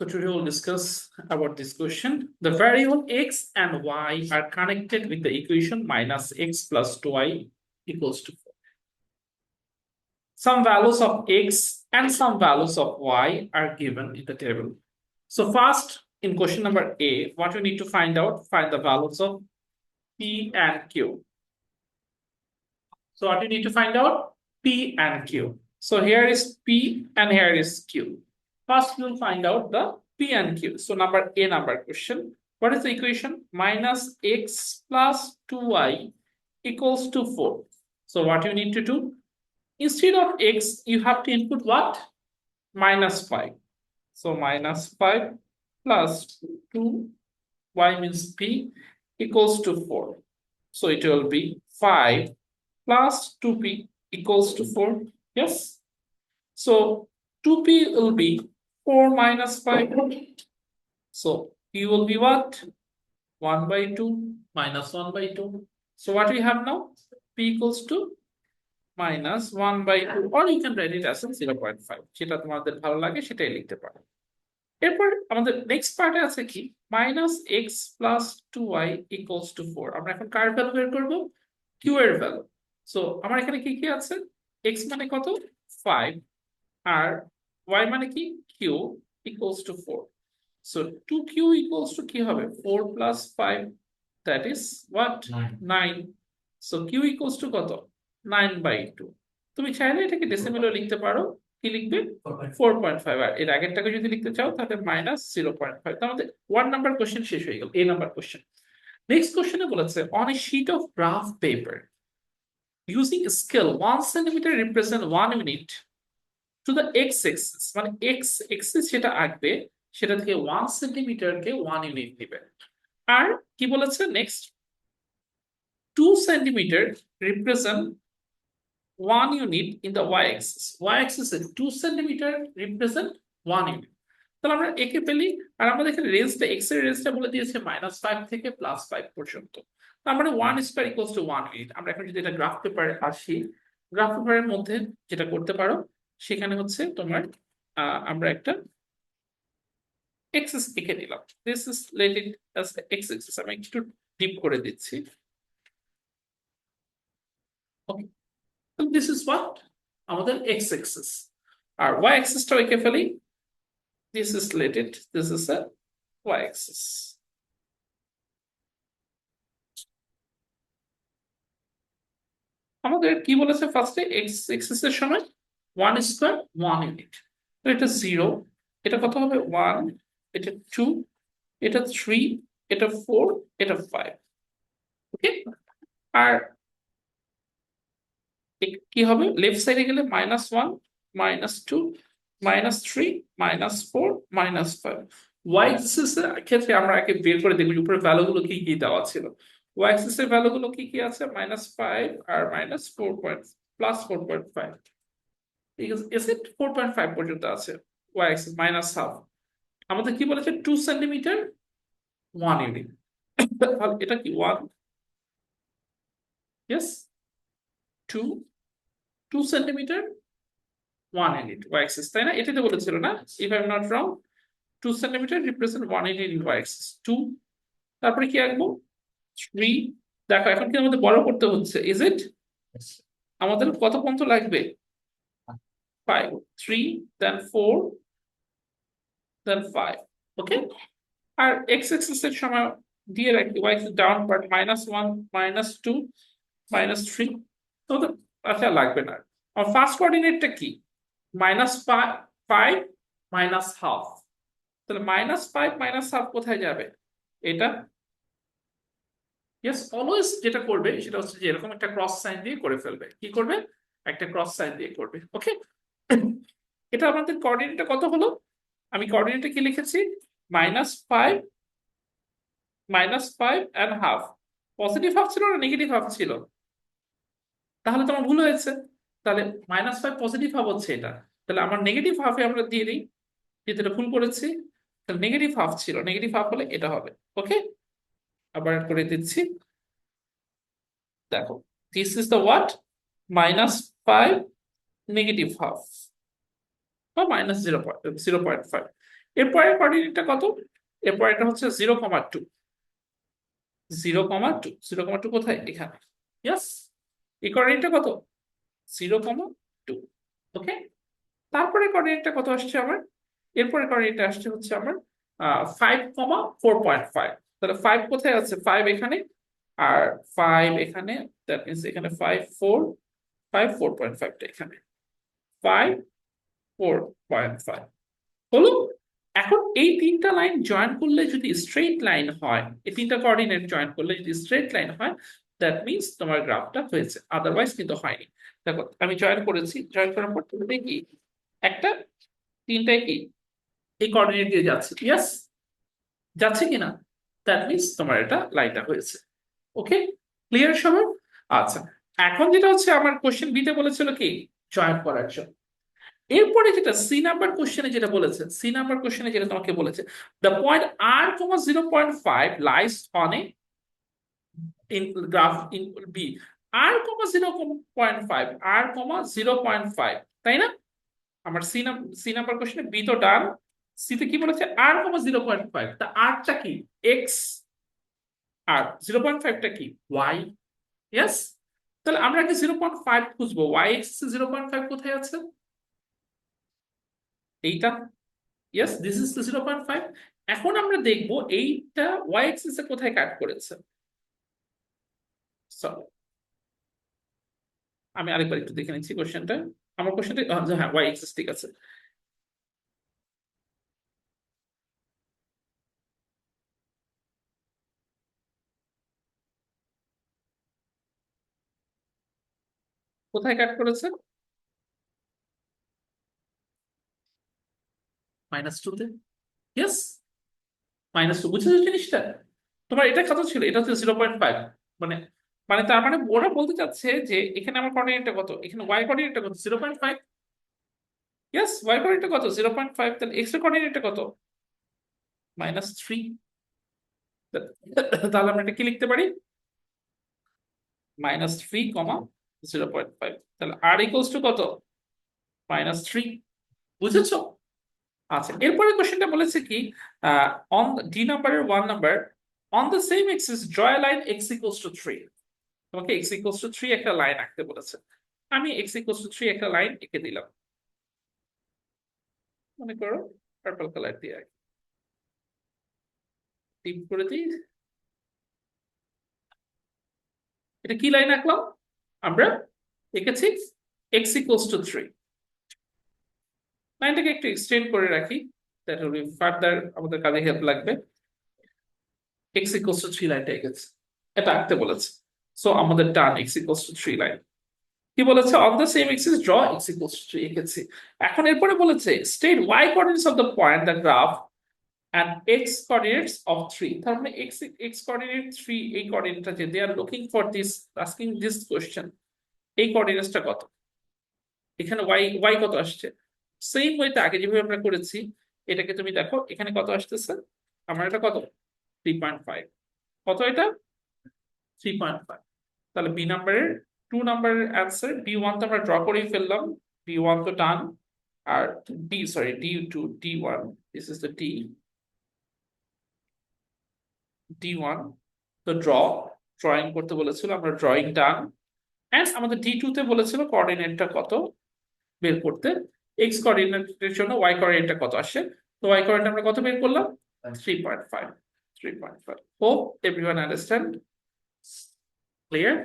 So today we'll discuss about this question. The variable x and y are connected with the equation minus x plus 2y equals to 4. Some values of x and some values of y are given in the table. So first, in question number A, what we need to find the values of P and Q. So what we need to find out? P and Q. So here is P and here is Q. First, we'll find out the P and Q. So number question. What is the equation? Minus x plus 2y equals to 4. So what you need to do? Instead of x, you have to input what? Minus 5. So minus 5 plus 2y means P equals to 4. So it will be 5 plus 2p equals to 4. Yes. So 2p will be 4 minus 5. So p will be what? 1 by 2 minus 1 by 2. So what we have now? P equals to minus 1 by 2, or you can write it as 0.5. যেটা তোমাদের ভালো লাগে সেটাই লিখতে পারো। এরপর আমাদের next পার্টে আছে কি? minus x plus 2y equals to 4. আমরা এখন কার ভ্যালু বের করব? q এর ভ্যালু। সো আমার এখানে কি কি আছে? x মানে কত? 5 আর y মানে কি? q equals to 4. So 2q equals to কি হবে? 4 plus 5, that is what? 9. So q equals to কত? 9 by 2. তুমি চাইলে এটাকে ডেসিমেলও লিখতে পারো। কি লিখবে? 4.5। আর এর আগেরটাকে যদি লিখতে চাও তাহলে মাইনাস 0.5। তার মধ্যে 1 নাম্বার কোশ্চেন শেষ হয়ে গেল। A number question. নেক্সট কোশ্চেনে বলেছে on a sheet of graph paper using a scale 1 centimeter represent 1 unit to the x axis, মানে x axis যেটা আঁকবে সেটা থেকে 1 সেন্টিমিটারকে 1 ইউনিট নেবে। আর কি বলেছে next? 2 centimetre represent 1 unit in the y axis. Y axis A 2 centimetre represent 1 unit. তাহলে আমরা একে পেলি, আর আমাদের এখানে রেঞ্জটা x এর রেঞ্জটা বলে দিয়েছে -5 থেকে +5 পর্যন্ত। তার মানে 1 স্কয়ার ইকুয়ালস টু 1 ইউনিট। আমরা এখন যদি এটা গ্রাফ পেপারে আসি, গ্রাফ পেপারের মধ্যে যেটা করতে পারো সেখানে হচ্ছে তোমার আমরা একটা এক্সিস এঁকে নিলাম। This is related as x axis. আমি একটু ডিপ করে দিচ্ছি। ওকে, so this is what আমাদের x axis, আর y axis টাও এঁকে ফেলি। this is related, this is a y axis. আমাদের কি বলেছে ফার্স্টে? x axis এর সময় 1 স্কয়ার 1 ইউনিট। তো এটা 0, এটা কত হবে? 1, এটা 2, এটা 3, এটা 4, এটা 5। ওকে, আর কি হবে? লেফট সাইডে গেলে -1, -2, -3, -4, -5। y axis এর ক্ষেত্রে আমরা আগে বের করে দেখব উপরে ভ্যালুগুলো কি কি দেওয়া ছিল। y axis এর ভ্যালুগুলো কি কি আছে? -5 আর -4 +4.5। is it 4.5 পর্যন্ত আছে y axis -half। আমাদের কি বলেছে? 2 সেন্টিমিটার 1 ইউনিট। তাহলে এটা কি 1? yes, 2 centimetre 1 unit y axis, তাই না? এটাতে বলেছিল না, if I'm not wrong, 2 centimetre represent 1 unit in y axis। 2, তারপরে কি আঁকবো? 3। দেখো এখন কি আমাদের বড় করতে হচ্ছে, is it? আমাদের কত পর্যন্ত লাগবে? 5, 3, then 4, then 5। ওকে, আর x axis এর সময় দিয়ে রাখি y axis ডাউন পার্ট -1, -2, -3। তো আচ্ছা লাগবে না। আর ফার্স্ট কোঅর্ডিনেটটা কি? -5 -half। তাহলে -5 -half কোথায় যাবে? এটা। ইয়েস, অলওয়েজ যেটা করবে সেটা হচ্ছে যে এরকম একটা ক্রস সাইন দিয়ে করে ফেলবে। কি করবে? একটা ক্রস সাইন দিয়ে করবে। ওকে, এটা আমাদের কোঅর্ডিনেটটা কত হলো? আমি কোঅর্ডিনেটে কি লিখেছি? -5 and half। পজিটিভ হাফ ছিল না নেগেটিভ হাফ ছিল? তাহলে তোমার ভুল হয়েছে। তাহলে -5 পজিটিভ হাফ হচ্ছে এটা। তাহলে আমার নেগেটিভ হাফে আমরা দিয়ে দিই, যেটা ভুল করেছি। তাহলে নেগেটিভ হাফ ছিল, নেগেটিভ হাফ হলে এটা হবে। ওকে, আবার করে দিচ্ছি। দেখো, this is the what? -5 negative half বা -0.5। এরপরের কোঅর্ডিনেটটা কত? এরপরেরটা হচ্ছে 0,2, 0,2, 0,2 কোথায়? এখানে। ইয়েস, এই কোঅর্ডিনেটটা কত? 0,2। ওকে, তারপরে কোঅর্ডিনেটটা কত আসছে আমার? এরপরে কোঅর্ডিনেটটা আসছে হচ্ছে আমার 5,4.5। তাহলে 5 কোথায় আছে? 5 এখানে, আর 5 এখানে, দ্যাট মিন্স এখানে 4.5টা এখানে, 4.5 হলো। এখন এই তিনটা লাইন জয়েন করলে যদি স্ট্রেট লাইন হয়, এই তিনটা কোঅর্ডিনেট জয়েন করলে যদি স্ট্রেট লাইন হয়, দ্যাট মিন্স তোমার গ্রাফটা হয়েছে, আদারওয়াইজ কিন্তু হয়নি। দেখো আমি জয়েন করেছি, জয়েন করার পর তুমি দেখি একটা তিনটায় কি এই কোঅর্ডিনেট দিয়ে যাচ্ছে, ইয়েস যাচ্ছে কিনা, দ্যাট মিন্স তোমার এটা লাইনটা হয়েছে। ওকে, ক্লিয়ার সবার? আচ্ছা, এখন যেটা হচ্ছে আমার কোশ্চেন বিতে বলেছিল কি জয়েন করার জন্য। এরপরে যেটা সি নাম্বার কোশ্চেনে যেটা বলেছে, সি নাম্বার কোশ্চেনে যেটা তোমাকে বলেছে, the point R comma 0.5 lies on A in graph in B, R comma 0.5, R comma 0.5, তাই না? আমার সি নাম্বার কোশ্চেনে বি তো ডান, সি তে কি বলেছে? আর কমা 0.5, তা আরটা কি? এক্স, আর 0.5টা কি? ওয়াই। ইয়েস, তাহলে আমরা কি 0.5 খুঁজবো, ওয়াই এক্স 0.5 কোথায় আছে? এইটা। Yes, this is the 0.5। এখন আমরা দেখবো এইটা ওয়াই এক্সিস এ কোথায় কাট করেছে। চলো আমি আরেকবার একটু দেখে নিচ্ছি কোশ্চেনটা। আমার কোশ্চেনটা, হ্যাঁ ওয়াই এক্সিস ঠিক আছে। কোথায় কাট করেছে? -2 তে। ইয়েস, -2, বুঝেছো জিনিসটা? তোমার এটা কত ছিল? এটা হচ্ছে 0.5। মানে, মানে তার মানে ওরা বলতে চাচ্ছে যে এখানে আমার কোঅর্ডিনেটটা কত, এখানে ওয়াই কোঅর্ডিনেটটা কত? 0.5। ইয়েস, ওয়াই কোঅর্ডিনেটটা কত? 0.5। তাহলে এক্স এর কোঅর্ডিনেটটা কত? -3। তাহলে আমরা এটা কি লিখতে পারি? -3, 0.5। তাহলে আর ইকুয়ালস টু কত? -3। বুঝেছো? আচ্ছা, এরপরে কোশ্চেনটা বলেছে কি, অন ডি নাম্বারের 1 number, on the same axis draw A line x equals to 3। তোমাকে এক্স ইকুয়ালস টু 3 একটা লাইন আঁকতে বলেছে। আমি এক্স ইকুয়ালস টু 3 একটা লাইন এঁকে দিলাম, মনে করো পার্পল কালার দিয়ে আঁকি, টিপ করে দিই। এটা কি লাইন আঁকলাম? আমরা এঁকেছি এক্স ইকুয়ালস টু 3। লাইনটাকে একটু এক্সটেন্ড করে রাখি, দ্যাট উইল বি ফার্দার আমাদের কাজে হেল্প লাগবে। এক্স ইকুয়ালস টু 3 লাইনটা এঁকেছে, এটা আঁকতে বলেছে। সো আমাদের done x equals to 3 line. কি বলেছে? On the same axis draw x equals to 3 এঁকেছি। এখন এরপরে বলেছে state y coordinates of the point the graph and x coordinates of 3। তার মানে x coordinate 3, এই কোঅর্ডিনেটটা যে they are looking for this, asking this question, এই কোঅর্ডিনেটসটা কত? এখানে y কত আসছে? সেম ওয়েতে আগে যেভাবে আমরা করেছি, এটাকে তুমি দেখো এখানে কত আসতেছে। আমার এটা কত? 3.5। কত এটা? 3.5। তাহলে বি নাম্বারের 2 নাম্বারের অ্যান্সার, বি 1 তো আমরা ড্র করেই ফেললাম, বি 1 তো ডান। আর ডি2, D one, this is the D one, তো ড্রয়িং করতে বলেছিল, আমরা ড্রয়িং ডান। অ্যান্ড আমাদের ডি2 তে বলেছিল কোঅর্ডিনেটটা কত বের করতে, এক্স কোঅর্ডিনেটের জন্য ওয়াই কোঅর্ডিনেটটা কত আসে। তো ওয়াই কোঅর্ডিনেট আমরা কত বের করলাম? 3.5। 3.5। Hope everyone understand? ক্লিয়ার?